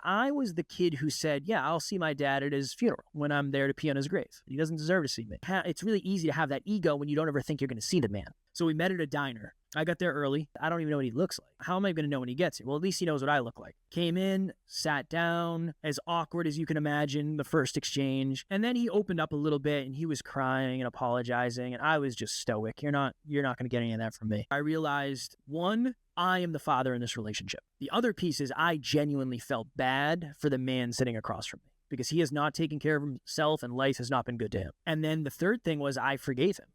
I was the kid who said, yeah, I'll see my dad at his funeral when I'm there to pee on his grave. He doesn't deserve to see me. It's really easy to have that ego when you don't ever think you're going to see the man. So we met at a diner. I got there early. I don't even know what he looks like. How am I going to know when he gets here? Well, at least he knows what I look like. Came in, sat down, as awkward as you can imagine, the first exchange. And then he opened up a little bit and he was crying and apologizing. And I was just stoic. You're not going to get any of that from me. I realized, one, I am the father in this relationship. The other piece is I genuinely felt bad for the man sitting across from me because he has not taken care of himself and life has not been good to him. And then the third thing was I forgave him.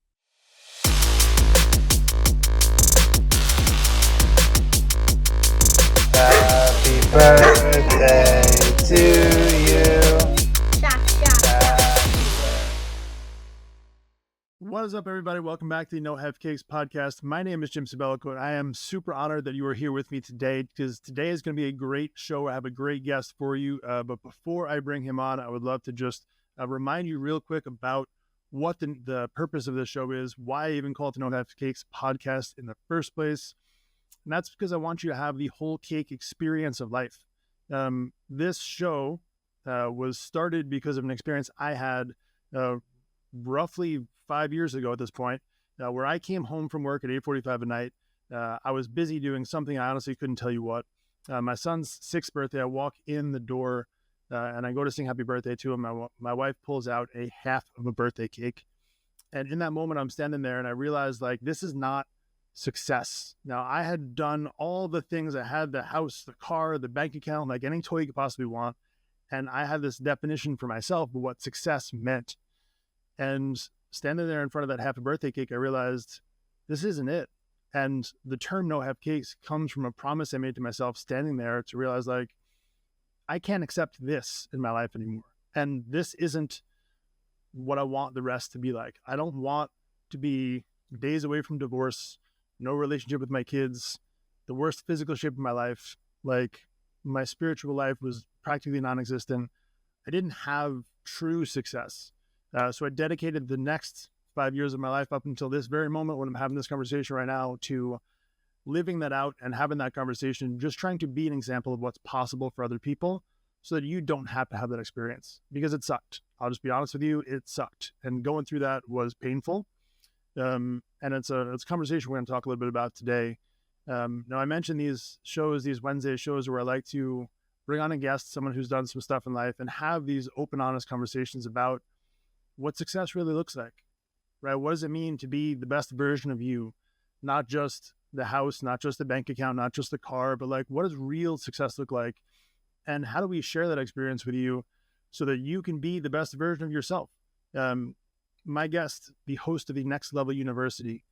Happy birthday to you. What is up, everybody? Welcome back to the No Have Cakes podcast. My name is Jim Sabellico, and I am super honored that you are here with me today because today is going to be a great show. I have a great guest for you. But before I bring him on, I would love to just remind you real quick about what the purpose of this show is, why I even call it the No Have Cakes podcast in the first place. And that's because I want you to have the whole cake experience of life. This show was started because of an experience I had roughly 5 years ago at this point, where I came home from work at 8:45 at night. I was busy doing something I honestly couldn't tell you what. My son's 6th birthday, I walk in the door and I go to sing happy birthday to him. My wife pulls out a half of a birthday cake. And in that moment, I'm standing there and I realized, like, this is not success. Now, I had done all the things. I had the house, the car, the bank account, like any toy you could possibly want. And I had this definition for myself of what success meant. And standing there in front of that half a birthday cake, I realized this isn't it. And the term no have cakes comes from a promise I made to myself standing there to realize, like, I can't accept this in my life anymore. And this isn't what I want the rest to be like. I don't want to be days away from divorce, no relationship with my kids, the worst physical shape of my life. Like, my spiritual life was practically non-existent. I didn't have true success. So I dedicated the next 5 years of my life up until this very moment when I'm having this conversation right now to living that out and having that conversation, just trying to be an example of what's possible for other people so that you don't have to have that experience, because it sucked. I'll just be honest with you, it sucked. And going through that was painful. And it's a conversation we're going to talk a little bit about today. Now, I mentioned these shows, these Wednesday shows, where I like to bring on a guest, someone who's done some stuff in life, and have these open, honest conversations about what success really looks like, right? What does it mean to be the best version of you? Not just the house, not just the bank account, not just the car, but like, what does real success look like? And how do we share that experience with you so that you can be the best version of yourself? My guest, the host of the Next Level University,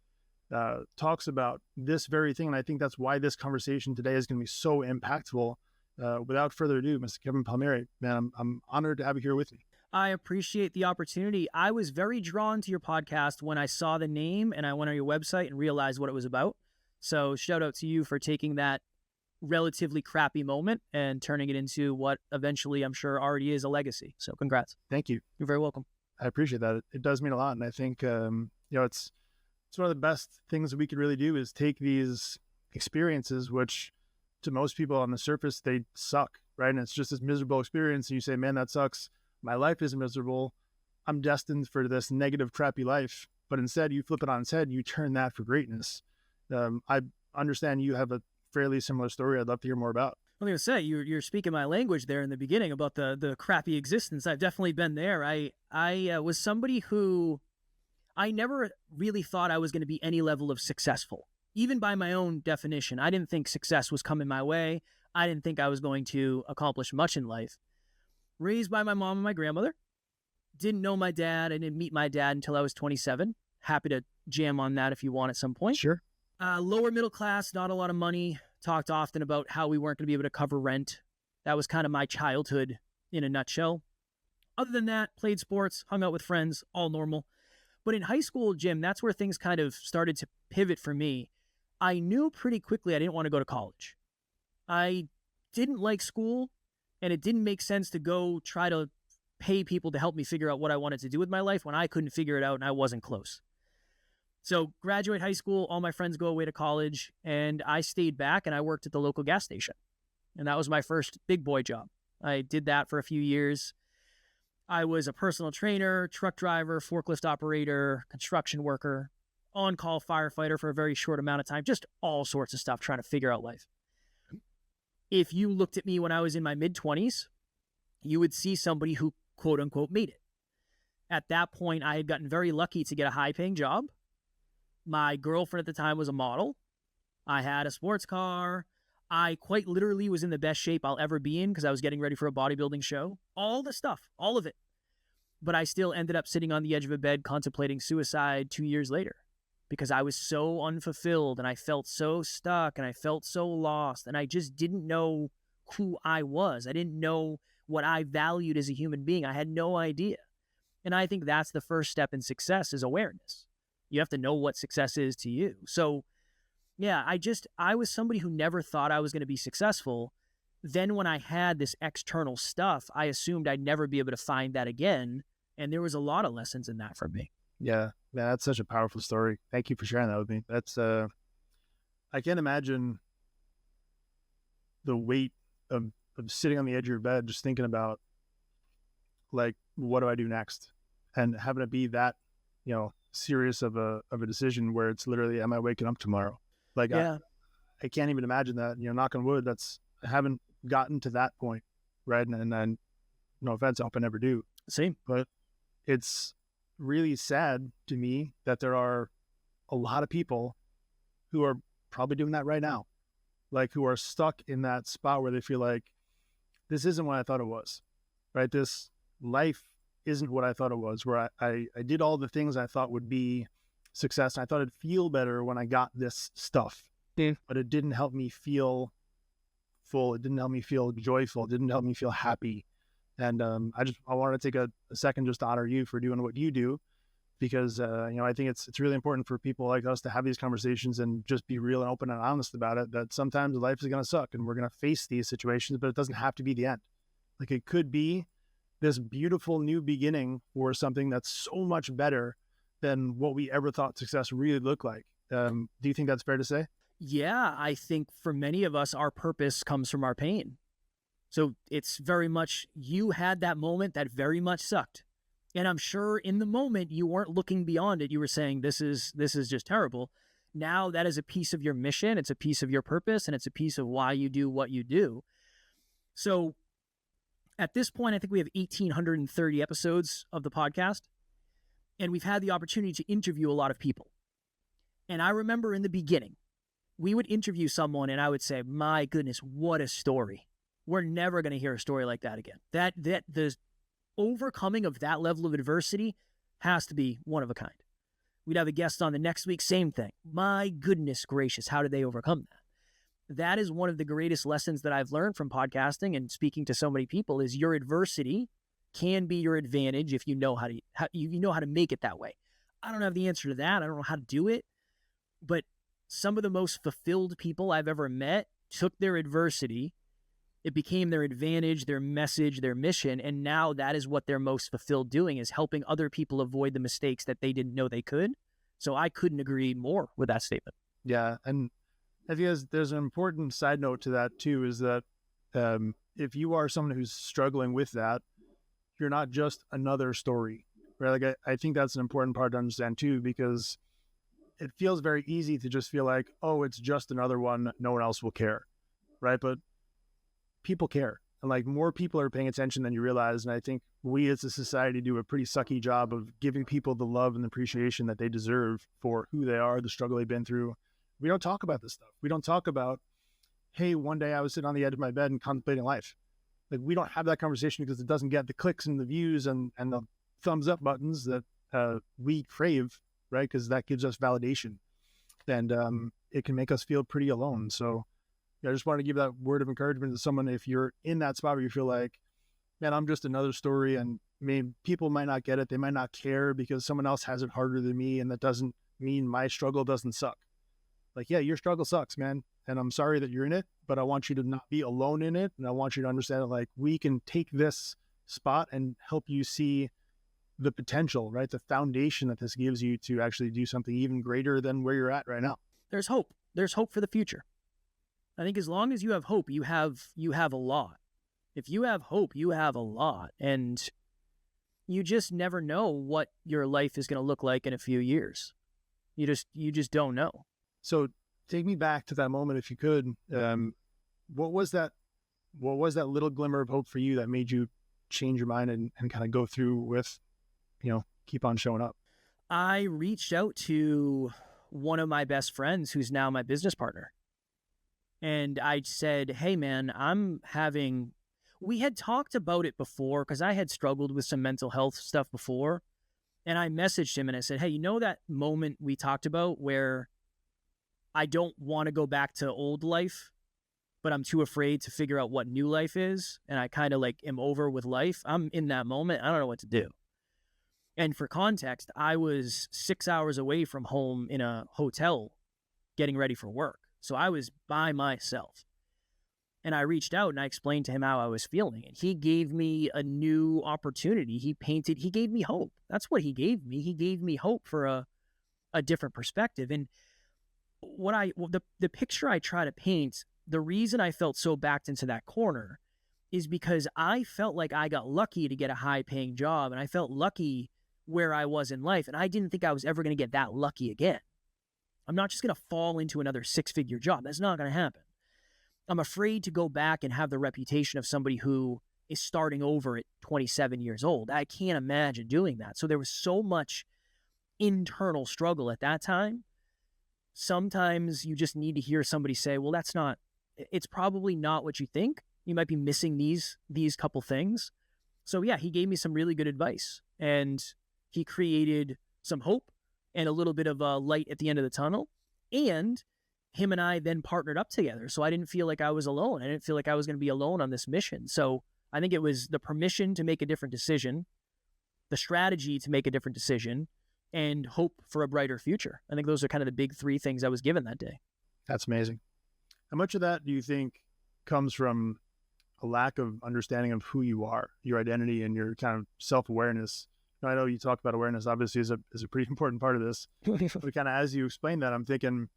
talks about this very thing. And I think that's why this conversation today is going to be so impactful. Without further ado, Mr. Kevin Palmieri, man, I'm honored to have you here with me. I appreciate the opportunity. I was very drawn to your podcast when I saw the name and I went on your website and realized what it was about. So shout out to you for taking that relatively crappy moment and turning it into what eventually I'm sure already is a legacy. So congrats. Thank you. You're very welcome. I appreciate that. It does mean a lot. And I think, it's one of the best things that we could really do is take these experiences, which to most people on the surface, they suck, right? And it's just this miserable experience. And you say, man, that sucks. My life is miserable. I'm destined for this negative, crappy life. But instead, you flip it on its head and you turn that for greatness. I understand you have a fairly similar story I'd love to hear more about. I'm going to say, you're speaking my language there in the beginning about the crappy existence. I've definitely been there. I was somebody who I never really thought I was going to be any level of successful, even by my own definition. I didn't think success was coming my way. I didn't think I was going to accomplish much in life. Raised by my mom and my grandmother. Didn't know my dad. I didn't meet my dad until I was 27. Happy to jam on that if you want at some point. Sure. Lower middle class, not a lot of money. Talked often about how we weren't going to be able to cover rent. That was kind of my childhood in a nutshell. Other than that, played sports, hung out with friends, all normal. But in high school, Jim, that's where things kind of started to pivot for me. I knew pretty quickly I didn't want to go to college. I didn't like school, and it didn't make sense to go try to pay people to help me figure out what I wanted to do with my life when I couldn't figure it out and I wasn't close. So graduate high school, all my friends go away to college, and I stayed back and I worked at the local gas station. And that was my first big boy job. I did that for a few years. I was a personal trainer, truck driver, forklift operator, construction worker, on-call firefighter for a very short amount of time, just all sorts of stuff trying to figure out life. If you looked at me when I was in my mid-20s, you would see somebody who quote-unquote made it. At that point, I had gotten very lucky to get a high-paying job. My girlfriend at the time was a model. I had a sports car. I quite literally was in the best shape I'll ever be in because I was getting ready for a bodybuilding show. All the stuff, all of it. But I still ended up sitting on the edge of a bed contemplating suicide 2 years later because I was so unfulfilled and I felt so stuck and I felt so lost and I just didn't know who I was. I didn't know what I valued as a human being. I had no idea. And I think that's the first step in success is awareness. You have to know what success is to you. So yeah, I was somebody who never thought I was going to be successful. Then when I had this external stuff, I assumed I'd never be able to find that again. And there was a lot of lessons in that for me. Yeah, man, that's such a powerful story. Thank you for sharing that with me. That's, I can't imagine the weight of sitting on the edge of your bed, just thinking about like, what do I do next? And having it be that, serious of a decision where it's literally, am I waking up tomorrow? Like, Yeah. I can't even imagine that, knock on wood, I haven't gotten to that point. Right. And then no offense, I hope I never do. Same. But it's really sad to me that there are a lot of people who are probably doing that right now, like who are stuck in that spot where they feel like this isn't what I thought it was, right? This life isn't what I thought it was, where I did all the things I thought would be success. And I thought I'd feel better when I got this stuff, but it didn't help me feel full. It didn't help me feel joyful. It didn't help me feel happy. And I wanted to take a second just to honor you for doing what you do, because I think it's really important for people like us to have these conversations and just be real and open and honest about it, that sometimes life is going to suck and we're going to face these situations, but it doesn't have to be the end. Like, it could be this beautiful new beginning for something that's so much better than what we ever thought success really looked like. Do you think that's fair to say? Yeah, I think for many of us, our purpose comes from our pain. So it's very much, you had that moment that very much sucked. And I'm sure in the moment you weren't looking beyond it. You were saying, this is just terrible. Now that is a piece of your mission. It's a piece of your purpose, and it's a piece of why you do what you do. So at this point, I think we have 1,830 episodes of the podcast, and we've had the opportunity to interview a lot of people. And I remember in the beginning, we would interview someone and I would say, my goodness, what a story. We're never going to hear a story like that again. That the overcoming of that level of adversity has to be one of a kind. We'd have a guest on the next week, same thing. My goodness gracious, how did they overcome that? That is one of the greatest lessons that I've learned from podcasting and speaking to so many people, is your adversity can be your advantage if you know how to make it that way. I don't have the answer to that. I don't know how to do it, but some of the most fulfilled people I've ever met took their adversity, it became their advantage, their message, their mission, and now that is what they're most fulfilled doing, is helping other people avoid the mistakes that they didn't know they could. So I couldn't agree more with that statement. Yeah, and I think there's an important side note to that too, is that if you are someone who's struggling with that, you're not just another story, right? Like I think that's an important part to understand too, because it feels very easy to just feel like, oh, it's just another one, no one else will care, right? But people care, and like more people are paying attention than you realize. And I think we as a society do a pretty sucky job of giving people the love and appreciation that they deserve for who they are, the struggle they've been through. We don't talk about this stuff. We don't talk about, hey, one day I was sitting on the edge of my bed and contemplating life. Like, we don't have that conversation because it doesn't get the clicks and the views and the thumbs up buttons that we crave, right? Because that gives us validation, and it can make us feel pretty alone. So I just want to give that word of encouragement to someone. If you're in that spot where you feel like, man, I'm just another story, and people might not get it, they might not care because someone else has it harder than me, and that doesn't mean my struggle doesn't suck. Like, yeah, your struggle sucks, man, and I'm sorry that you're in it, but I want you to not be alone in it, and I want you to understand that, like, we can take this spot and help you see the potential, right? The foundation that this gives you to actually do something even greater than where you're at right now. There's hope. There's hope for the future. I think as long as you have hope, you have a lot. If you have hope, you have a lot. And you just never know what your life is going to look like in a few years. You just don't know. So take me back to that moment, if you could. What was that little glimmer of hope for you that made you change your mind and kind of go through with, keep on showing up? I reached out to one of my best friends who's now my business partner. And I said, hey man, we had talked about it before because I had struggled with some mental health stuff before. And I messaged him and I said, hey, that moment we talked about where I don't want to go back to old life, but I'm too afraid to figure out what new life is. And I kind of am over with life. I'm in that moment. I don't know what to do. And for context, I was 6 hours away from home in a hotel getting ready for work. So I was by myself. And I reached out and I explained to him how I was feeling. And he gave me a new opportunity. He gave me hope. That's what he gave me. He gave me hope for a different perspective. And the picture I try to paint, the reason I felt so backed into that corner is because I felt like I got lucky to get a high paying job. And I felt lucky where I was in life. And I didn't think I was ever going to get that lucky again. I'm not just going to fall into another 6-figure job. That's not going to happen. I'm afraid to go back and have the reputation of somebody who is starting over at 27 years old. I can't imagine doing that. So there was so much internal struggle at that time. Sometimes you just need to hear somebody say, well, it's probably not what you think. You might be missing these couple things. So yeah, he gave me some really good advice and he created some hope and a little bit of a light at the end of the tunnel. And him and I then partnered up together. So I didn't feel like I was alone. I didn't feel like I was going to be alone on this mission. So I think it was the permission to make a different decision, the strategy to make a different decision, and hope for a brighter future. I think those are kind of the big 3 things I was given that day. That's amazing. How much of that do you think comes from a lack of understanding of who you are, your identity, and your kind of self-awareness? I know you talk about awareness, obviously, is a pretty important part of this. But kind of as you explain that, I'm thinking,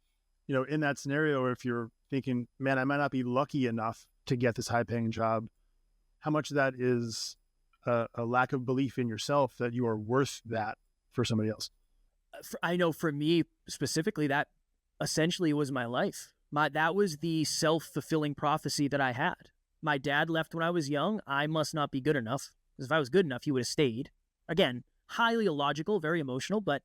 in that scenario, if you're thinking, man, I might not be lucky enough to get this high-paying job, how much of that is a lack of belief in yourself that you are worth that for somebody else? I know for me specifically, that essentially was my life. That was the self-fulfilling prophecy that I had. My dad left when I was young. I must not be good enough, because if I was good enough, he would have stayed. Again, highly illogical, very emotional, but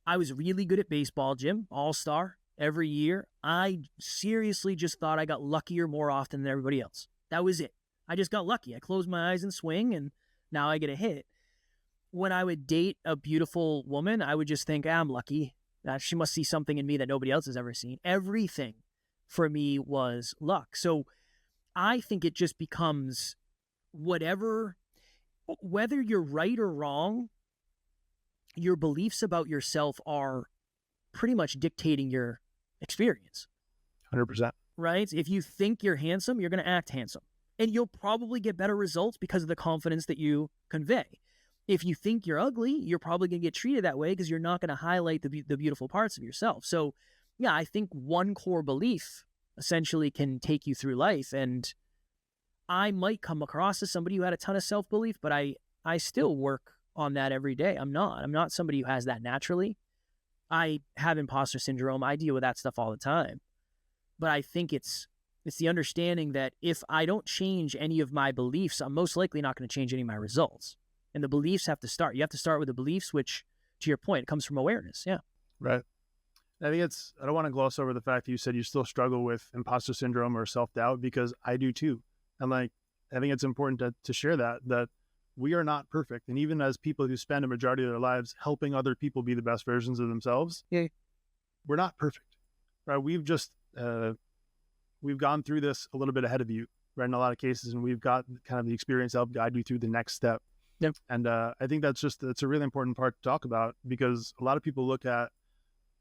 I was really good at baseball, Jim, all-star every year. I seriously just thought I got luckier more often than everybody else. That was it. I just got lucky. I closed my eyes and swing, and now I get a hit. When I would date a beautiful woman, I would just think, I'm lucky. She must see something in me that nobody else has ever seen. Everything for me was luck. So I think it just becomes whether you're right or wrong, your beliefs about yourself are pretty much dictating your experience. 100%. Right? If you think you're handsome, you're going to act handsome. And you'll probably get better results because of the confidence that you convey. If you think you're ugly, you're probably going to get treated that way because you're not going to highlight the beautiful parts of yourself. So yeah, I think one core belief essentially can take you through life. And I might come across as somebody who had a ton of self-belief, but I still work on that every day. I'm not somebody who has that naturally. I have imposter syndrome. I deal with that stuff all the time. But I think it's the understanding that if I don't change any of my beliefs, I'm most likely not going to change any of my results. And the beliefs have to start. You have to start with the beliefs, which, to your point, it comes from awareness. Yeah. Right. I think I don't want to gloss over the fact that you said you still struggle with imposter syndrome or self-doubt, because I do too. And I think it's important to share that we are not perfect. And even as people who spend a majority of their lives helping other people be the best versions of themselves, we're not perfect, right? We've just, we've gone through this a little bit ahead of you, right? In a lot of cases, and we've got kind of the experience to help guide you through the next step. Yep. And I think that's a really important part to talk about, because a lot of people look at,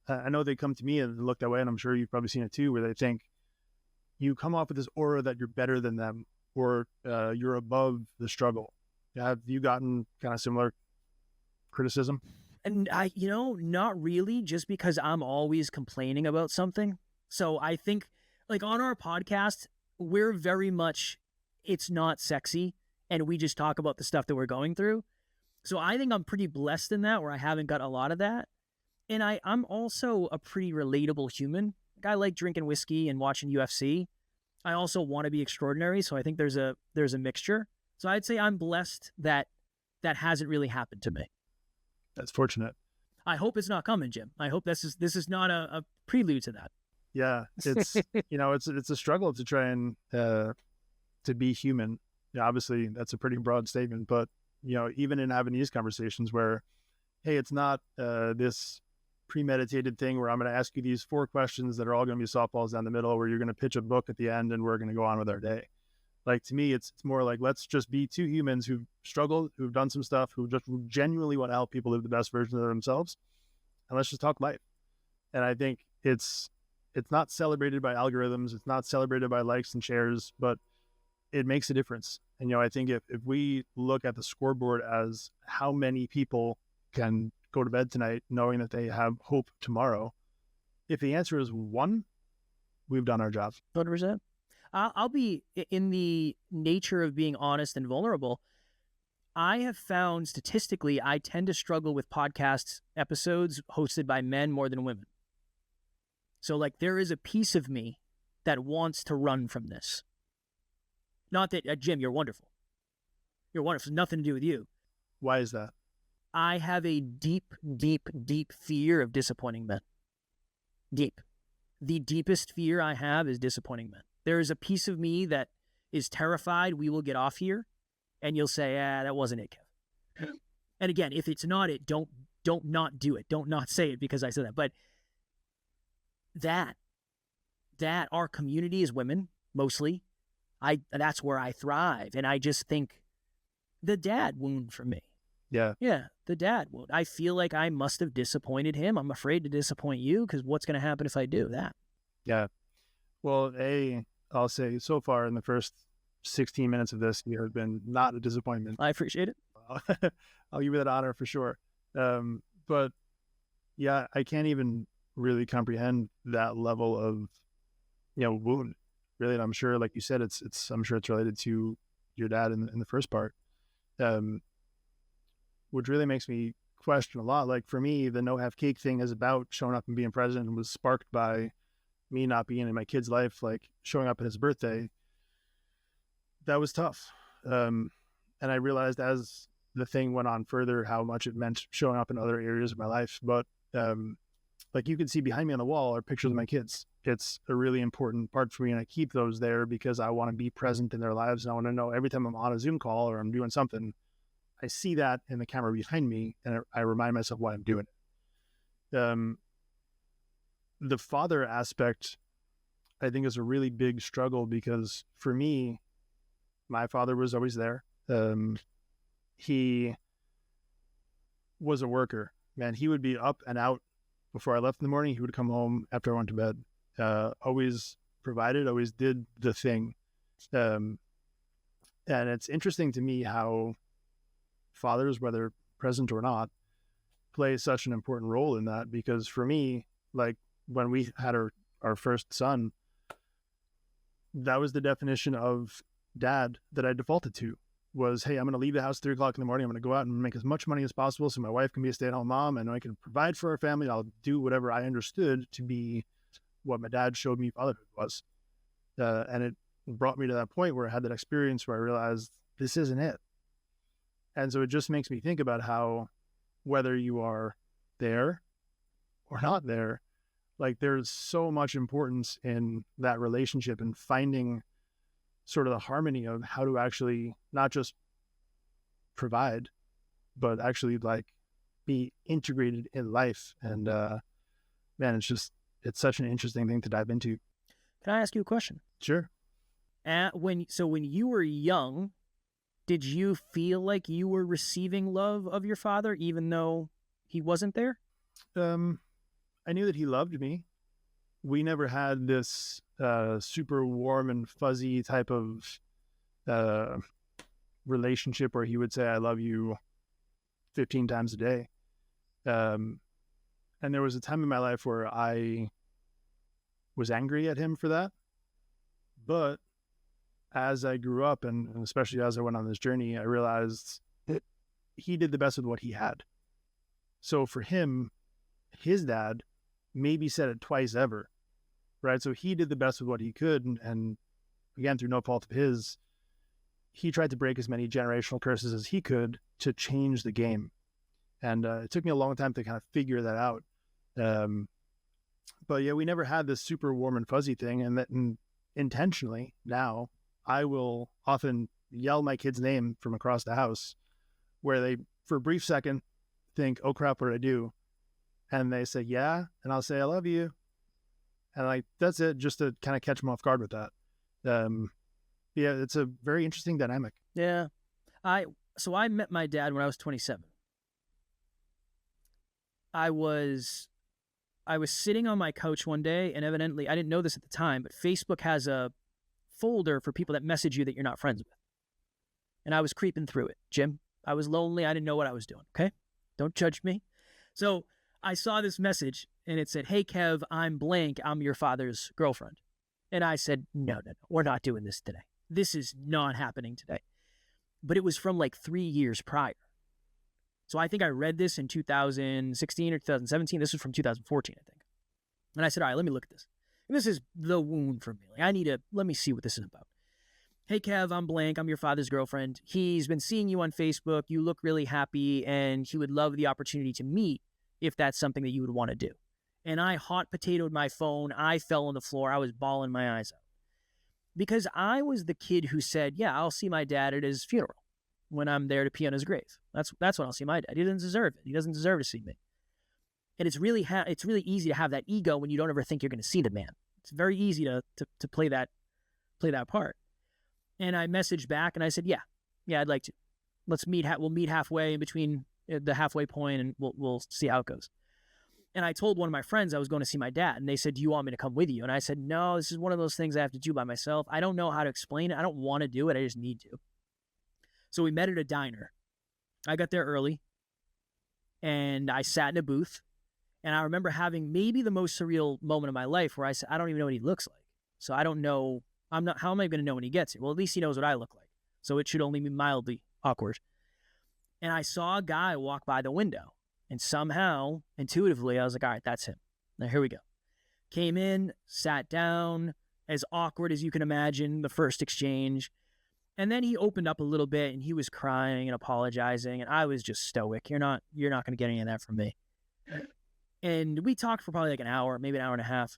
I know they come to me and look that way, and I'm sure you've probably seen it too, where they think you come off with this aura that you're better than them, or you're above the struggle. Have you gotten kind of similar criticism? And not really, just because I'm always complaining about something. So I think on our podcast, we're very much it's not sexy, and we just talk about the stuff that we're going through. So I think I'm pretty blessed in that, where I haven't got a lot of that. And I'm also a pretty relatable human. Like, I like drinking whiskey and watching UFC. I also want to be extraordinary, so I think there's a mixture. So I'd say I'm blessed that hasn't really happened to me. That's fortunate. I hope it's not coming, Jim. I hope this is not a prelude to that. Yeah, it's it's a struggle to try and to be human. Yeah, obviously that's a pretty broad statement, but even in having these conversations where, hey, it's not this premeditated thing where I'm going to ask you these 4 questions that are all going to be softballs down the middle, where you're going to pitch a book at the end and we're going to go on with our day. Like, to me, it's more like, let's just be 2 humans who've struggled, who've done some stuff, who just genuinely want to help people live the best version of themselves, and let's just talk life. And I think it's not celebrated by algorithms, it's not celebrated by likes and shares, but it makes a difference. And I think if we look at the scoreboard as how many people can go to bed tonight knowing that they have hope tomorrow, if the answer is 1, we've done our job. 100%. I'll be, in the nature of being honest and vulnerable, I have found statistically I tend to struggle with podcast episodes hosted by men more than women. So, like, there is a piece of me that wants to run from this. Not that, Jim, you're wonderful. You're wonderful. Nothing to do with you. Why is that? I have a deep, deep, deep fear of disappointing men. Deep. The deepest fear I have is disappointing men. There is a piece of me that is terrified we will get off here and you'll say, that wasn't it, Kev. And again, if it's not it, don't not do it. Don't not say it because I said that. But that our community is women, mostly. That's where I thrive. And I just think the dad wound for me. Yeah. Yeah, the dad wound. I feel like I must have disappointed him. I'm afraid to disappoint you because what's going to happen if I do that? Yeah. Well, I'll say so far in the first 16 minutes of this, you have been not a disappointment. I appreciate it. I'll give you that honor for sure. But yeah, I can't even really comprehend that level of, wound. Really, and I'm sure, like you said, I'm sure it's related to your dad in the first part, which really makes me question a lot. Like, for me, the no have cake thing is about showing up and being present, and was sparked by me not being in my kid's life, like showing up at his birthday. That was tough. And I realized as the thing went on further how much it meant showing up in other areas of my life. But like, you can see behind me on the wall are pictures of my kids. It's a really important part for me, and I keep those there because I want to be present in their lives, and I want to know every time I'm on a Zoom call or I'm doing something, I see that in the camera behind me, and I remind myself why I'm doing it. The father aspect, I think, is a really big struggle because for me, my father was always there. He was a worker, man. He would be up and out before I left in the morning. He would come home after I went to bed. Always provided, always did the thing. And it's interesting to me how fathers, whether present or not, play such an important role in that, because for me, like, when we had our first son, that was the definition of dad that I defaulted to, was, hey, I'm going to leave the house 3 o'clock in the morning. I'm going to go out and make as much money as possible so my wife can be a stay-at-home mom and I can provide for our family. I'll do whatever I understood to be what my dad showed me fatherhood was. And it brought me to that point where I had that experience where I realized this isn't it. And so it just makes me think about how, whether you are there or not there, like, there's so much importance in that relationship and finding sort of the harmony of how to actually not just provide, but actually, like, be integrated in life. And man, it's such an interesting thing to dive into. Can I ask you a question? Sure. When you were young, did you feel like you were receiving love of your father even though he wasn't there? I knew that he loved me. We never had this super warm and fuzzy type of relationship where he would say, I love you 15 times a day. And there was a time in my life where I was angry at him for that. But as I grew up, and especially as I went on this journey, I realized that he did the best with what he had. So for him, his dad maybe said it twice ever, right? So he did the best with what he could. And again, through no fault of his, he tried to break as many generational curses as he could to change the game. And it took me a long time to kind of figure that out. But yeah, we never had this super warm and fuzzy thing. And intentionally now, I will often yell my kid's name from across the house, where they, for a brief second, think, oh crap, what did I do? And they say, yeah. And I'll say, I love you. And like, that's it, just to kind of catch them off guard with that. Yeah, it's a very interesting dynamic. Yeah. So I met my dad when I was 27. I was sitting on my couch one day, and evidently, I didn't know this at the time, but Facebook has a folder for people that message you that you're not friends with. And I was creeping through it, Jim. I was lonely. I didn't know what I was doing, okay? Don't judge me. So I saw this message, and it said, hey, Kev, I'm blank. I'm your father's girlfriend. And I said, no, we're not doing this today. This is not happening today. But it was from like 3 years prior. So I think I read this in 2016 or 2017. This was from 2014, I think. And I said, all right, let me look at this. And this is the wound for me. Like, let me see what this is about. Hey, Kev, I'm blank. I'm your father's girlfriend. He's been seeing you on Facebook. You look really happy, and he would love the opportunity to meet if that's something that you would want to do. And I hot potatoed my phone. I fell on the floor. I was bawling my eyes out. Because I was the kid who said, yeah, I'll see my dad at his funeral when I'm there to pee on his grave. That's when I'll see my dad. He doesn't deserve it. He doesn't deserve to see me. And it's really easy to have that ego when you don't ever think you're going to see the man. It's very easy to play that part. And I messaged back and I said, yeah, I'd like to. Let's meet. We'll meet halfway in between the halfway point, and we'll see how it goes. And I told one of my friends I was going to see my dad, and they said, do you want me to come with you? And I said, no, this is one of those things I have to do by myself. I don't know how to explain it. I don't want to do it. I just need to. So we met at a diner. I got there early, and I sat in a booth, and I remember having maybe the most surreal moment of my life where I said, I don't even know what he looks like. So I don't know. How am I going to know when he gets here? Well, at least he knows what I look like. So it should only be mildly awkward. And I saw a guy walk by the window. And somehow, intuitively, I was like, all right, that's him. Now, here we go. Came in, sat down, as awkward as you can imagine, the first exchange. And then he opened up a little bit, and he was crying and apologizing. And I was just stoic. You're not going to get any of that from me. And we talked for probably like an hour, maybe an hour and a half.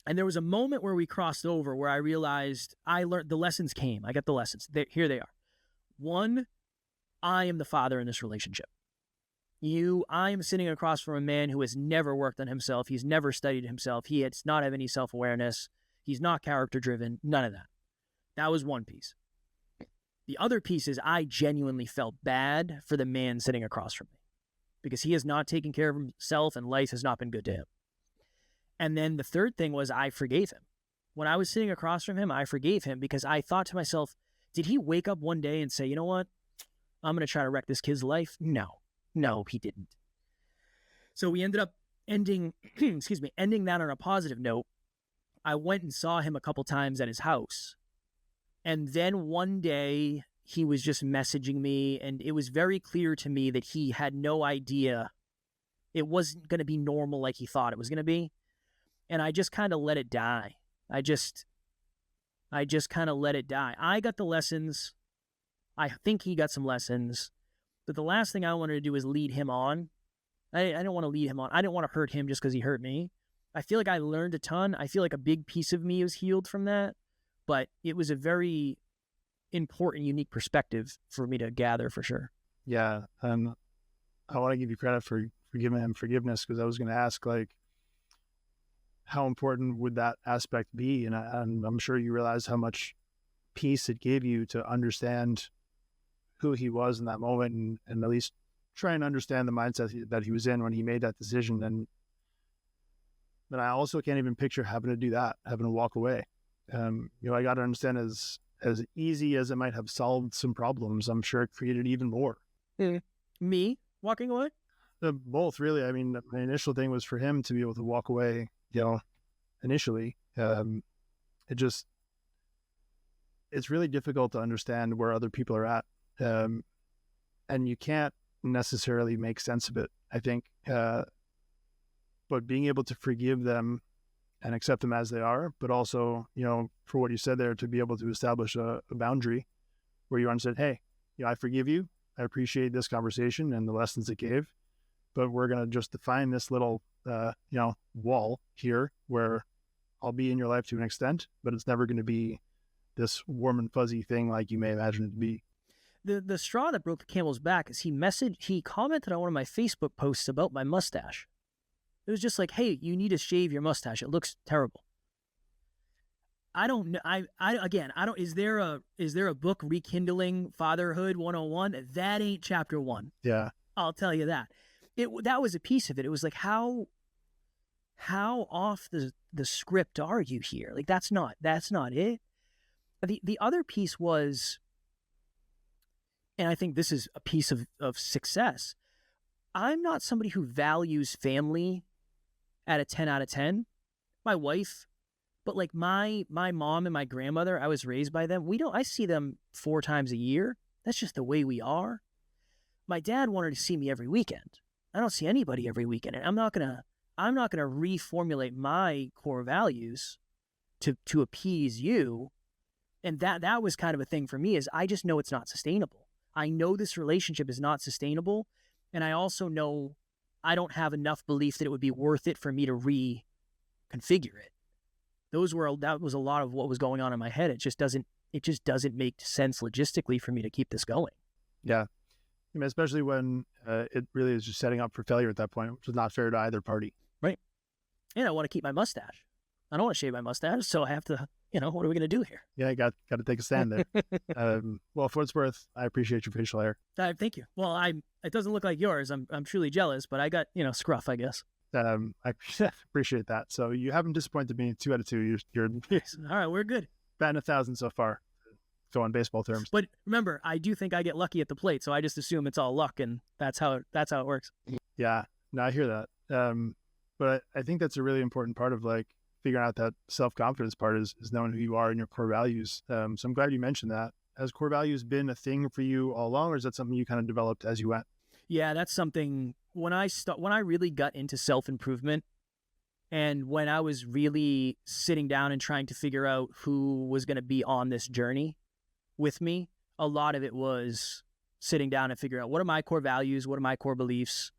And there was a moment where we crossed over where I realized I learned the lessons came. I got the lessons. Here they are. One, I am the father in this relationship. I am sitting across from a man who has never worked on himself. He's never studied himself. He does not have any self-awareness. He's not character-driven. None of that. That was one piece. The other piece is I genuinely felt bad for the man sitting across from me because he has not taken care of himself and life has not been good to him. And then the third thing was I forgave him. When I was sitting across from him, I forgave him because I thought to myself, did he wake up one day and say, you know what? I'm going to try to wreck this kid's life? No, he didn't. So we ended up ending that on a positive note. I went and saw him a couple times at his house. And then one day he was just messaging me, and it was very clear to me that he had no idea it wasn't going to be normal like he thought it was going to be. And I just kind of let it die. I just kind of let it die. I got the lessons. I think he got some lessons. But the last thing I wanted to do was lead him on. I didn't want to lead him on. I didn't want to hurt him just because he hurt me. I feel like I learned a ton. I feel like a big piece of me was healed from that. But it was a very important, unique perspective for me to gather for sure. Yeah. I want to give you credit for giving him forgiveness, because I was going to ask, like, how important would that aspect be? And I'm sure you realize how much peace it gave you to understand who he was in that moment, and at least try and understand the mindset that he was in when he made that decision. And I also can't even picture having to do that, having to walk away. I got to understand as easy as it might have solved some problems, I'm sure it created even more. Me walking away? Both, really. I mean, my initial thing was for him to be able to walk away, initially. It just, it's really difficult to understand where other people are at. And you can't necessarily make sense of it, I think. But being able to forgive them and accept them as they are, but also, for what you said there, to be able to establish a boundary where you understand, hey, I forgive you. I appreciate this conversation and the lessons it gave, but we're going to just define this little, wall here where I'll be in your life to an extent, but it's never going to be this warm and fuzzy thing like you may imagine it to be. The straw that broke the camel's back is he commented on one of my Facebook posts about my mustache. It was just like, hey, you need to shave your mustache. It looks terrible. I don't know. Is there a book, Rekindling Fatherhood 101? That ain't chapter 1. Yeah. I'll tell you that. That was a piece of it. It was like, how off the script are you here? Like, that's not it. The other piece was, and I think this is a piece of success, I'm not somebody who values family at a 10 out of 10. My wife, but like my mom and my grandmother, I was raised by them. I see them 4 times a year. That's just the way we are. My dad wanted to see me every weekend. I don't see anybody every weekend. And I'm not gonna reformulate my core values to appease you. And that was kind of a thing for me, is I just know it's not sustainable. I know this relationship is not sustainable. And I also know I don't have enough belief that it would be worth it for me to reconfigure it. That was a lot of what was going on in my head. It just doesn't make sense logistically for me to keep this going. Yeah. I mean, especially when it really is just setting up for failure at that point, which is not fair to either party. Right. And I want to keep my mustache. I don't want to shave my mustache, so I have to, what are we going to do here? Yeah, I got to take a stand there. Well, for what it's worth, I appreciate your facial hair. Thank you. Well, it doesn't look like yours. I'm truly jealous, but I got, scruff, I guess. I appreciate that. So you haven't disappointed me. 2 out of 2. You're all right. We're good. batting 1,000 so far. So on baseball terms. But remember, I do think I get lucky at the plate, so I just assume it's all luck, and that's how it works. Yeah, no, I hear that. But I think that's a really important part of like figuring out that self-confidence part is knowing who you are and your core values. So I'm glad you mentioned that. Has core values been a thing for you all along, or is that something you kind of developed as you went? Yeah, that's something when I really got into self-improvement, and when I was really sitting down and trying to figure out who was going to be on this journey with me, a lot of it was sitting down and figuring out what are my core values, what are my core beliefs,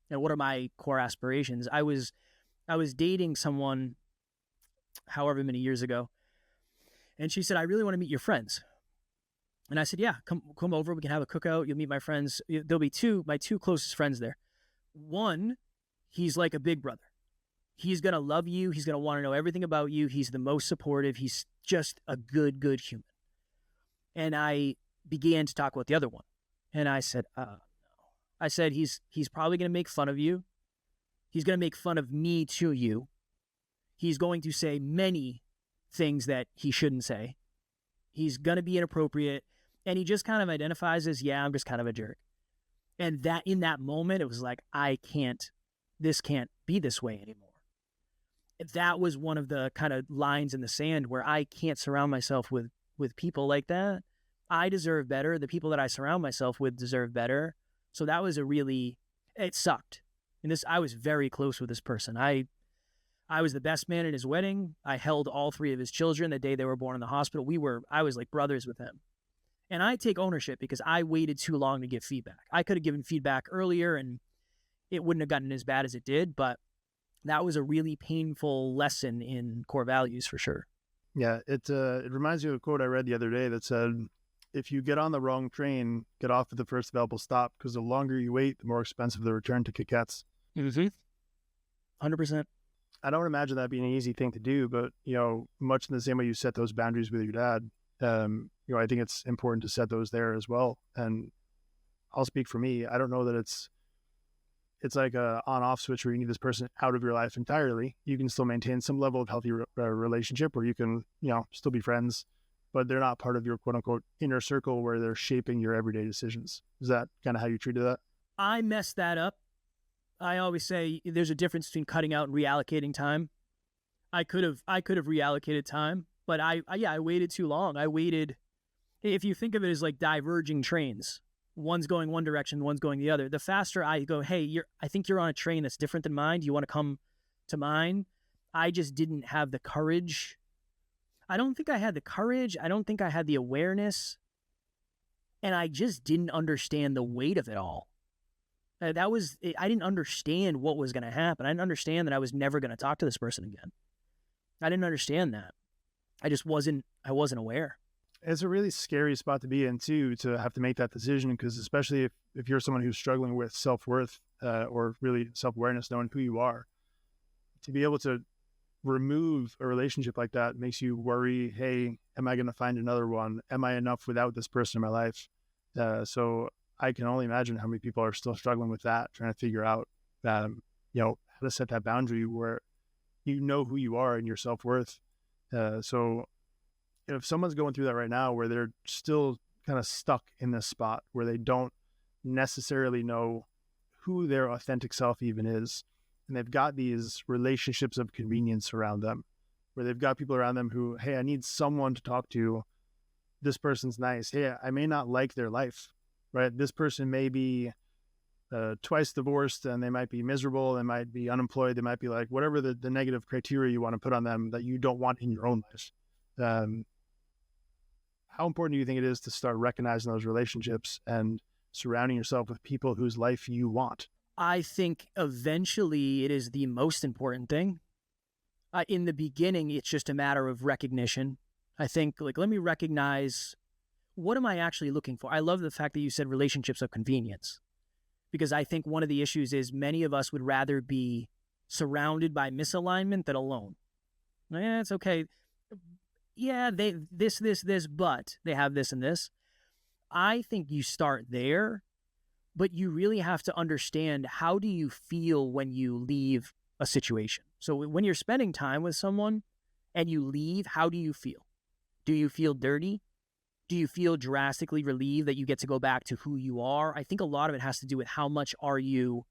and what are my core aspirations. I was dating someone however many years ago, and she said, I really want to meet your friends. And I said, yeah, come over. We can have a cookout. You'll meet my friends. There'll be my two closest friends there. One, he's like a big brother. He's going to love you. He's going to want to know everything about you. He's the most supportive. He's just a good human. And I began to talk about the other one. And I said, no. I said, he's probably going to make fun of you. He's going to make fun of me to you. He's going to say many things that he shouldn't say. He's going to be inappropriate. And he just kind of identifies as, yeah, I'm just kind of a jerk. And that in that moment, it was like, this can't be this way anymore. That was one of the kind of lines in the sand where I can't surround myself with people like that. I deserve better. The people that I surround myself with deserve better. So that was it sucked. And I was very close with this person. I was the best man at his wedding. I held all 3 of his children the day they were born in the hospital. I was like brothers with him. And I take ownership because I waited too long to give feedback. I could have given feedback earlier and it wouldn't have gotten as bad as it did, but that was a really painful lesson in core values for sure. Yeah, it reminds me of a quote I read the other day that said, if you get on the wrong train, get off at the first available stop, because the longer you wait, the more expensive the return ticket gets. 100%. I don't imagine that being an easy thing to do, but, much in the same way you set those boundaries with your dad, I think it's important to set those there as well. And I'll speak for me. I don't know that it's like a on-off switch where you need this person out of your life entirely. You can still maintain some level of healthy relationship where you can, still be friends, but they're not part of your quote unquote inner circle where they're shaping your everyday decisions. Is that kind of how you treated that? I messed that up. I always say there's a difference between cutting out and reallocating time. I could have reallocated time, but I waited too long. I waited If you think of it as like diverging trains, one's going one direction, one's going the other. The faster I go, hey, I think you're on a train that's different than mine. Do you want to come to mine? I just didn't have the courage. I don't think I had the courage. I don't think I had the awareness. And I just didn't understand the weight of it all. I didn't understand what was going to happen. I didn't understand that I was never going to talk to this person again. I didn't understand that. I wasn't aware. It's a really scary spot to be in too, to have to make that decision, because especially if you're someone who's struggling with self-worth or really self-awareness, knowing who you are, to be able to remove a relationship like that makes you worry, hey, am I going to find another one? Am I enough without this person in my life? So I can only imagine how many people are still struggling with that, trying to figure out, how to set that boundary where you know who you are and your self-worth. So if someone's going through that right now, where they're still kind of stuck in this spot where they don't necessarily know who their authentic self even is, and they've got these relationships of convenience around them, where they've got people around them who, hey, I need someone to talk to. This person's nice. Hey, I may not like their life, right? This person may be twice divorced, and they might be miserable. They might be unemployed. They might be like whatever the negative criteria you want to put on them that you don't want in your own life. How important do you think it is to start recognizing those relationships and surrounding yourself with people whose life you want? I think eventually it is the most important thing. In the beginning, it's just a matter of recognition. I think, let me recognize, what am I actually looking for? I love the fact that you said relationships of convenience, because I think one of the issues is many of us would rather be surrounded by misalignment than alone. It's okay. Yeah, this, but they have this and this. I think you start there, but you really have to understand, how do you feel when you leave a situation? So when you're spending time with someone and you leave, how do you feel? Do you feel dirty? Do you feel drastically relieved that you get to go back to who you are? I think a lot of it has to do with how much are you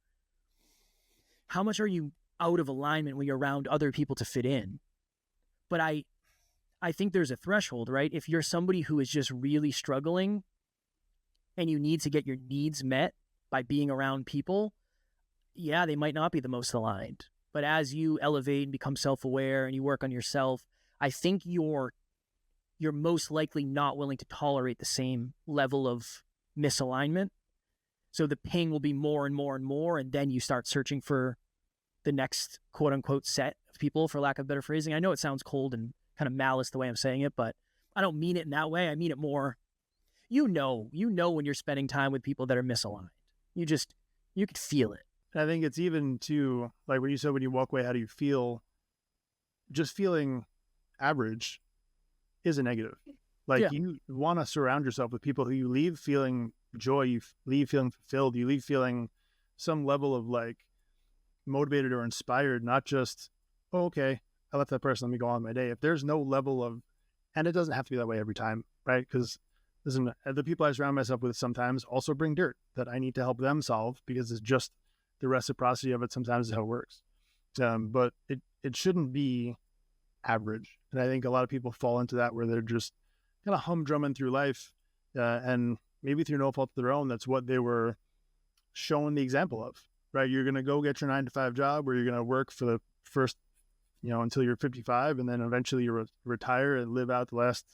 out of alignment when you're around other people to fit in. But I think there's a threshold, right? If you're somebody who is just really struggling and you need to get your needs met by being around people, yeah, they might not be the most aligned. But as you elevate and become self-aware and you work on yourself, I think you're most likely not willing to tolerate the same level of misalignment. So the ping will be more and more and more, and then you start searching for the next quote-unquote set of people, for lack of better phrasing. I know it sounds cold and kind of malice the way I'm saying it, but I don't mean it in that way. I mean it more, you know when you're spending time with people that are misaligned. You could feel it. I think it's even too, like when you said, when you walk away, how do you feel? Just feeling average is a negative. You want to surround yourself with people who you leave feeling joy, you leave feeling fulfilled, you leave feeling some level of motivated or inspired, not just, oh, okay, I left that person, let me go on my day. If there's no level of, and it doesn't have to be that way every time, right? Because the people I surround myself with sometimes also bring dirt that I need to help them solve, because it's just the reciprocity of it sometimes is how it works. But it shouldn't be average. And I think a lot of people fall into that, where they're just kind of humdrumming through life, and maybe through no fault of their own, that's what they were shown the example of, right? You're going to go get your 9-to-5 job, where you're going to work for the first, until you're 55, and then eventually you retire and live out the last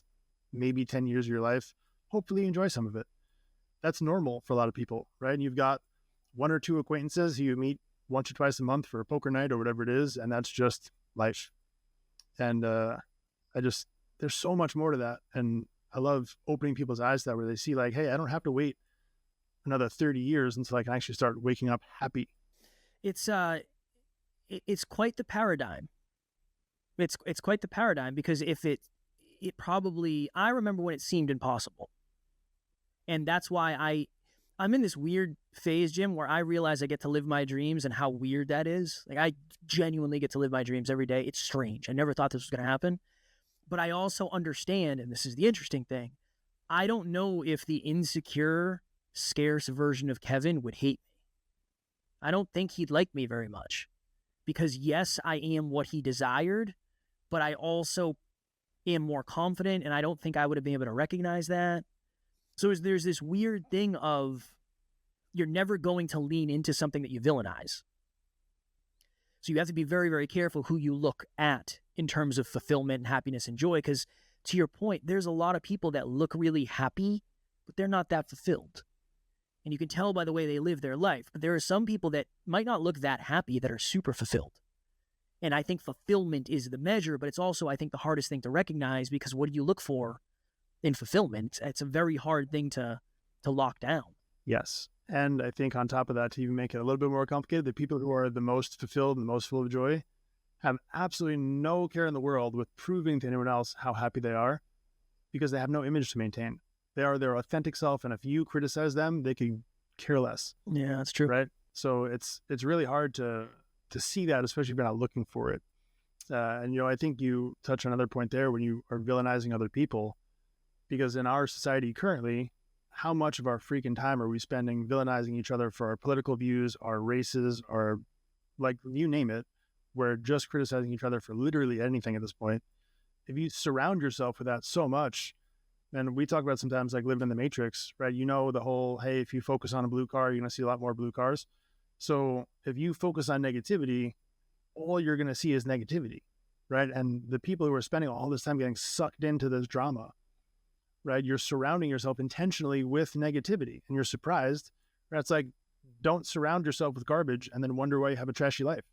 maybe 10 years of your life. Hopefully enjoy some of it. That's normal for a lot of people, right? And you've got one or two acquaintances who you meet once or twice a month for a poker night or whatever it is, and that's just life. And there's so much more to that. And I love opening people's eyes to that, where they see hey, I don't have to wait another 30 years until I can actually start waking up happy. It's quite the paradigm. It's quite the paradigm, because if it probably, I remember when it seemed impossible. And that's why I'm in this weird phase, Jim, where I realize I get to live my dreams, and how weird that is. I genuinely get to live my dreams every day. It's strange. I never thought this was going to happen. But I also understand, and this is the interesting thing, I don't know if the insecure, scarce version of Kevin would hate me. I don't think he'd like me very much. Because yes, I am what he desired, but I also am more confident, and I don't think I would have been able to recognize that. So there's this weird thing of you're never going to lean into something that you villainize. So you have to be very, very careful who you look at in terms of fulfillment and happiness and joy, because to your point, there's a lot of people that look really happy, but they're not that fulfilled. And you can tell by the way they live their life. But there are some people that might not look that happy that are super fulfilled. And I think fulfillment is the measure, but it's also, I think, the hardest thing to recognize, because what do you look for in fulfillment? It's a very hard thing to lock down. Yes. And I think on top of that, to even make it a little bit more complicated, the people who are the most fulfilled and the most full of joy have absolutely no care in the world with proving to anyone else how happy they are, because they have no image to maintain. They are their authentic self, and if you criticize them, they could care less. Yeah, that's true. Right? So it's really hard to see that, especially if you're not looking for it. And, I think you touch on another point there when you are villainizing other people, because in our society currently, how much of our freaking time are we spending villainizing each other for our political views, our races, our, like, you name it. We're just criticizing each other for literally anything at this point. If you surround yourself with that so much, and we talk about sometimes like living in the Matrix, right? The whole, hey, if you focus on a blue car, you're going to see a lot more blue cars. So if you focus on negativity, all you're going to see is negativity, right? And the people who are spending all this time getting sucked into this drama, right? You're surrounding yourself intentionally with negativity, and you're surprised. Right? It's like, don't surround yourself with garbage and then wonder why you have a trashy life.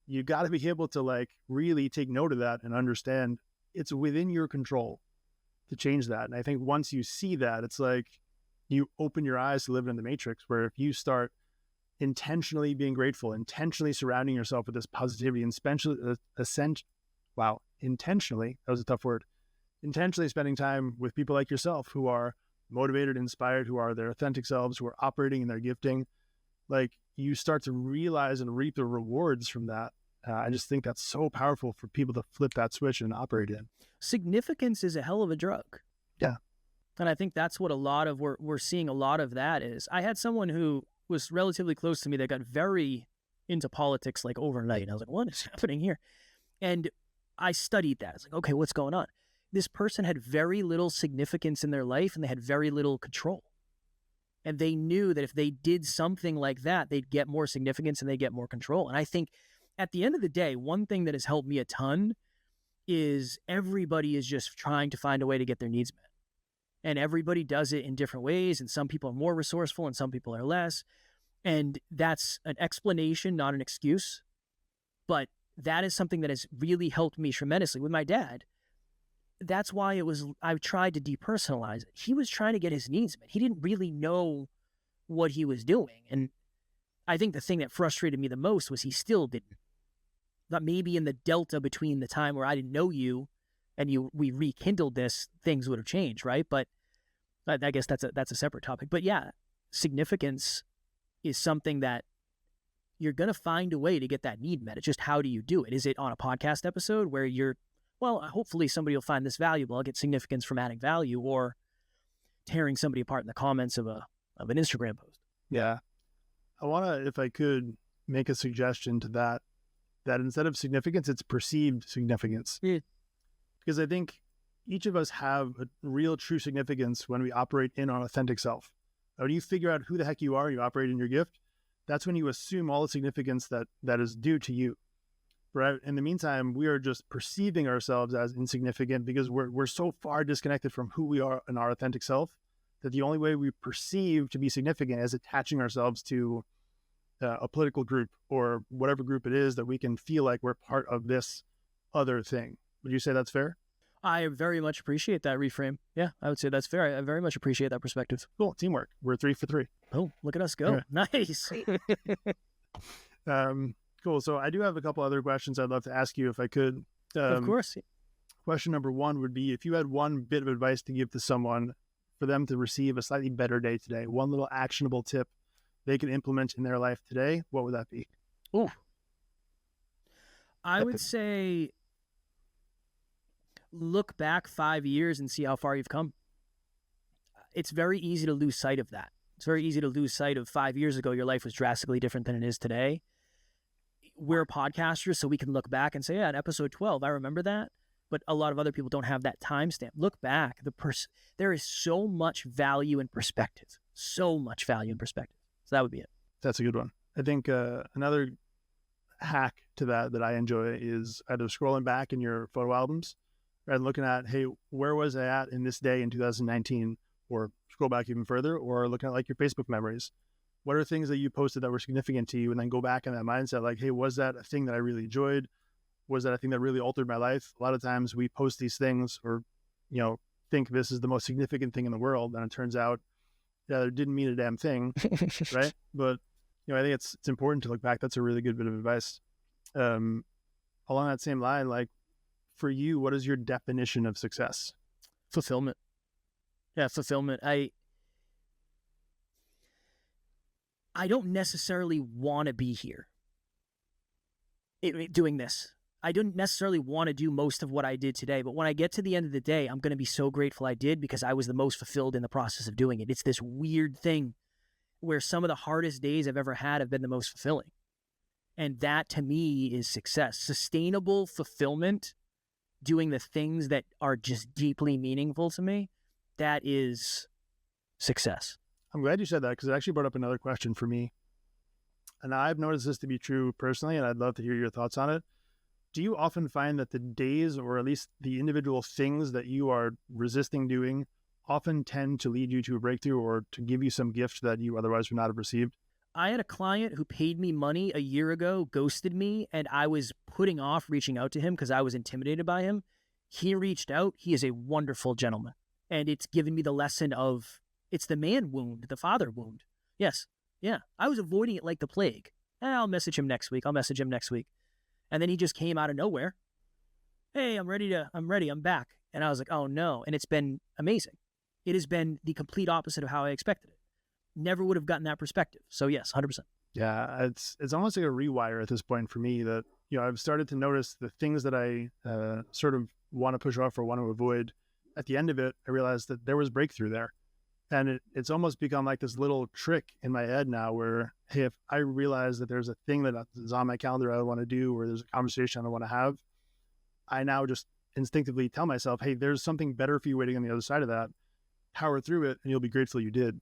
You got to be able to like really take note of that and understand it's within your control to change that. And I think once you see that, it's like you open your eyes to living in the Matrix, where if you start intentionally being grateful, intentionally surrounding yourself with this positivity, and intentionally, that was a tough word, intentionally spending time with people like yourself who are motivated, inspired, who are their authentic selves, who are operating in their gifting, like you start to realize and reap the rewards from that. I just think that's so powerful for people to flip that switch and operate in. Significance is a hell of a drug. Yeah. And I think that's what we're seeing a lot of that is. I had someone who was relatively close to me that got very into politics like overnight. And I was like, what is happening here? And I studied that. I was like, okay, what's going on? This person had very little significance in their life, and they had very little control. And they knew that if they did something like that, they'd get more significance and they'd get more control. And I think at the end of the day, one thing that has helped me a ton is everybody is just trying to find a way to get their needs met. And everybody does it in different ways. And some people are more resourceful and some people are less. And that's an explanation, not an excuse. But that is something that has really helped me tremendously with my dad. That's why I tried to depersonalize it. He was trying to get his needs met. He didn't really know what he was doing. And I think the thing that frustrated me the most was he still didn't. But maybe in the delta between the time where I didn't know you and we rekindled this, things would have changed, right? But I guess that's a separate topic. But yeah, significance is something that you're going to find a way to get that need met. It's just, how do you do it? Is it on a podcast episode where hopefully somebody will find this valuable. I'll get significance from adding value, or tearing somebody apart in the comments of an Instagram post. Yeah. I want to, if I could, make a suggestion to that instead of significance, it's perceived significance. Yeah. Because I think each of us have a real true significance when we operate in our authentic self. When you figure out who the heck you are, you operate in your gift, that's when you assume all the significance that is due to you. Right. In the meantime, we are just perceiving ourselves as insignificant because we're so far disconnected from who we are in our authentic self that the only way we perceive to be significant is attaching ourselves to a political group or whatever group it is that we can feel like we're part of this other thing. Would you say that's fair? I very much appreciate that reframe. Yeah, I would say that's fair. I very much appreciate that perspective. Cool. Teamwork. We're 3 for 3. Oh, look at us go. Yeah. Nice. Cool. So I do have a couple other questions I'd love to ask you if I could. Of course. Question number 1 would be, if you had one bit of advice to give to someone for them to receive a slightly better day today, one little actionable tip they can implement in their life today, what would that be? Ooh. I would say look back 5 years and see how far you've come. It's very easy to lose sight of that. It's very easy to lose sight of 5 years ago, your life was drastically different than it is today. We're podcasters, so we can look back and say, yeah, in episode 12, I remember that. but a lot of other people don't have that timestamp. Look back, there is so much value in perspective, so much value in perspective. So that would be it. That's a good one. I think another hack to that I enjoy is either scrolling back in your photo albums and looking at, hey, where was I at in this day in 2019, or scroll back even further, or looking at like your Facebook memories. What are things that you posted that were significant to you? And then go back in that mindset, like, hey, was that a thing that I really enjoyed? Was that a thing that really altered my life? A lot of times we post these things or, think this is the most significant thing in the world. And it turns out, it didn't mean a damn thing. Right. But, I think it's important to look back. That's a really good bit of advice. Along that same line, like for you, what is your definition of success? Fulfillment. Yeah. Fulfillment. I don't necessarily want to be here doing this. I didn't necessarily want to do most of what I did today, but when I get to the end of the day, I'm going to be so grateful I did because I was the most fulfilled in the process of doing it. It's this weird thing where some of the hardest days I've ever had have been the most fulfilling. And that to me is success. Sustainable fulfillment, doing the things that are just deeply meaningful to me, that is success. I'm glad you said that because it actually brought up another question for me. And I've noticed this to be true personally, and I'd love to hear your thoughts on it. Do you often find that the days, or at least the individual things that you are resisting doing, often tend to lead you to a breakthrough or to give you some gift that you otherwise would not have received? I had a client who paid me money a year ago, ghosted me, and I was putting off reaching out to him because I was intimidated by him. He reached out. He is a wonderful gentleman. And it's given me the lesson of, it's the man wound, the father wound. Yes. Yeah. I was avoiding it like the plague. I'll message him next week. And then he just came out of nowhere. Hey, I'm ready. I'm back. And I was like, oh no. And it's been amazing. It has been the complete opposite of how I expected it. Never would have gotten that perspective. So yes, 100%. Yeah. It's almost like a rewire at this point for me that, I've started to notice the things that I sort of want to push off or want to avoid. At the end of it, I realized that there was breakthrough there. And it's almost become like this little trick in my head now where, hey, if I realize that there's a thing that is on my calendar I want to do, or there's a conversation I want to have, I now just instinctively tell myself, hey, there's something better for you waiting on the other side of that. Power through it, and you'll be grateful you did.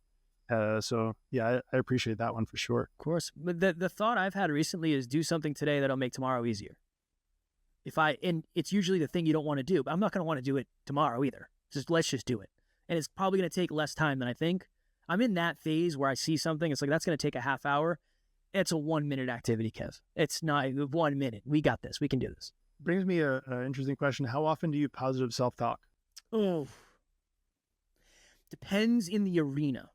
So yeah, I appreciate that one for sure. Of course. But the thought I've had recently is do something today that'll make tomorrow easier. And it's usually the thing you don't want to do, but I'm not going to want to do it tomorrow either. Let's just do it. And it's probably going to take less time than I think. I'm in that phase where I see something. It's like, that's going to take a half hour. It's a 1 minute activity, Kev. It's not 1 minute. We got this. We can do this. Brings me an interesting question. How often do you positive self-talk? Oh, depends in the arena.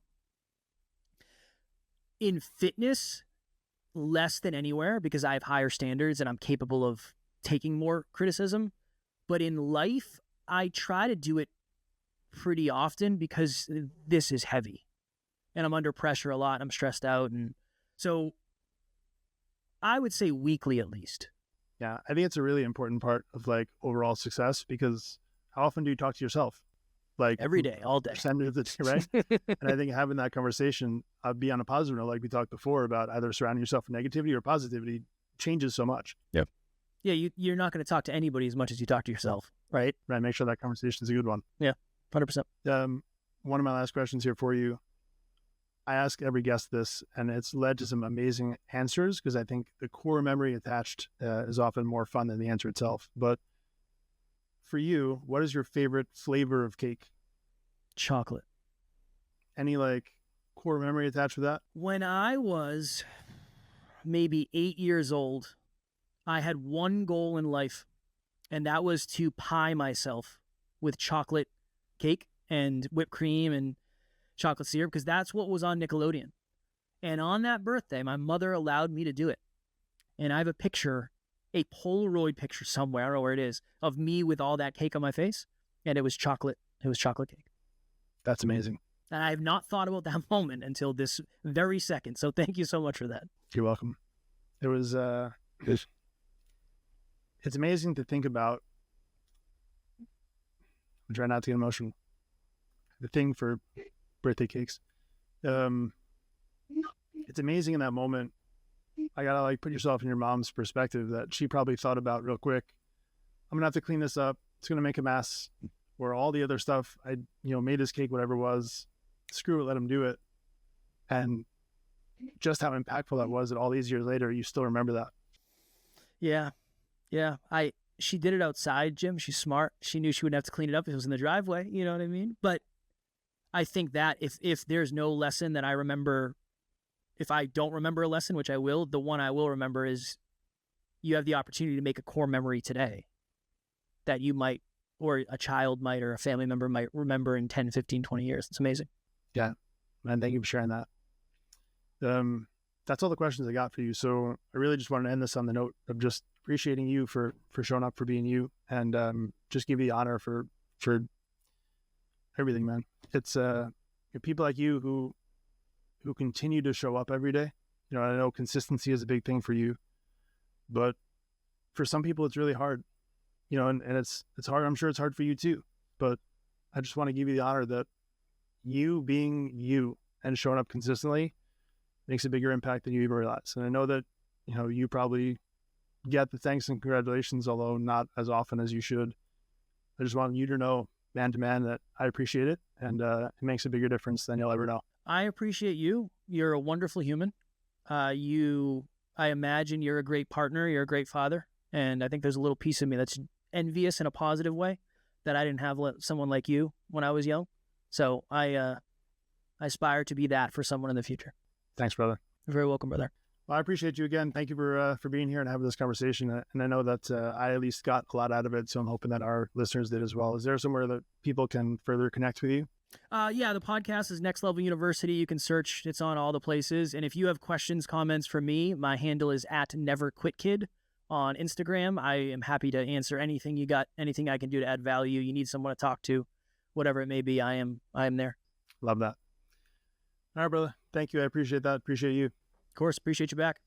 In fitness, less than anywhere because I have higher standards and I'm capable of taking more criticism. But in life, I try to do it pretty often because this is heavy and I'm under pressure a lot. I'm stressed out. And so I would say weekly at least. Yeah. I think it's a really important part of like overall success because how often do you talk to yourself? Like every day, all day. Percentage of the day, right? And I think having that conversation, be on a positive note, like we talked before about either surrounding yourself with negativity or positivity changes so much. Yep. Yeah. You're not going to talk to anybody as much as you talk to yourself. Right. Right. Make sure that conversation is a good one. Yeah. 100%. One of my last questions here for you. I ask every guest this, and it's led to some amazing answers because I think the core memory attached is often more fun than the answer itself. But for you, what is your favorite flavor of cake? Chocolate. Any like core memory attached with that? When I was maybe 8 years old, I had one goal in life, and that was to pie myself with chocolate cake and whipped cream and chocolate syrup because that's what was on Nickelodeon. And on that birthday, my mother allowed me to do it. And I have a picture, a Polaroid picture somewhere, I don't know where it is, of me with all that cake on my face. And it was chocolate. It was chocolate cake. That's amazing. And I have not thought about that moment until this very second. So thank you so much for that. You're welcome. It was, it's amazing to think about. I'm trying not to get emotional. The thing for birthday cakes. It's amazing in that moment. I gotta put yourself in your mom's perspective that she probably thought about real quick. I'm gonna have to clean this up. it's going to make a mess, or all the other stuff. I, made this cake, whatever it was, screw it, let him do it. And just how impactful that was that all these years later, you still remember that. Yeah. She did it outside, Jim. She's smart. She knew she wouldn't have to clean it up if it was in the driveway. You know what I mean? But I think that if there's no lesson that I remember, if I don't remember a lesson, which I will, the one I will remember is you have the opportunity to make a core memory today that you might, or a child might, or a family member might remember in 10, 15, 20 years. It's amazing. Yeah, man, thank you for sharing that. That's all the questions I got for you. So I really just wanted to end this on the note of just appreciating you for showing up, for being you, and just give you the honor for everything, man. It's people like you who continue to show up every day. I know consistency is a big thing for you, but for some people it's really hard. And it's hard. I'm sure it's hard for you too. But I just want to give you the honor that you being you and showing up consistently makes a bigger impact than you even realize. And I know that, you probably get the thanks and congratulations, although not as often as you should. I just want you to know, man to man, that I appreciate it, and it makes a bigger difference than you'll ever know. I appreciate you. You're a wonderful human. I imagine you're a great partner. You're a great father. And I think there's a little piece of me that's envious in a positive way that I didn't have someone like you when I was young. So I aspire to be that for someone in the future. Thanks, brother. You're very welcome, brother. Well, I appreciate you again. Thank you for being here and having this conversation. And I know that I at least got a lot out of it, so I'm hoping that our listeners did as well. Is there somewhere that people can further connect with you? Yeah, the podcast is Next Level University. You can search. It's on all the places. And if you have questions, comments for me, my handle is @NeverQuitKid on Instagram. I am happy to answer anything you got, anything I can do to add value. You need someone to talk to, whatever it may be, I am there. Love that. All right, brother. Thank you. I appreciate that. Appreciate you. Of course. Appreciate you back.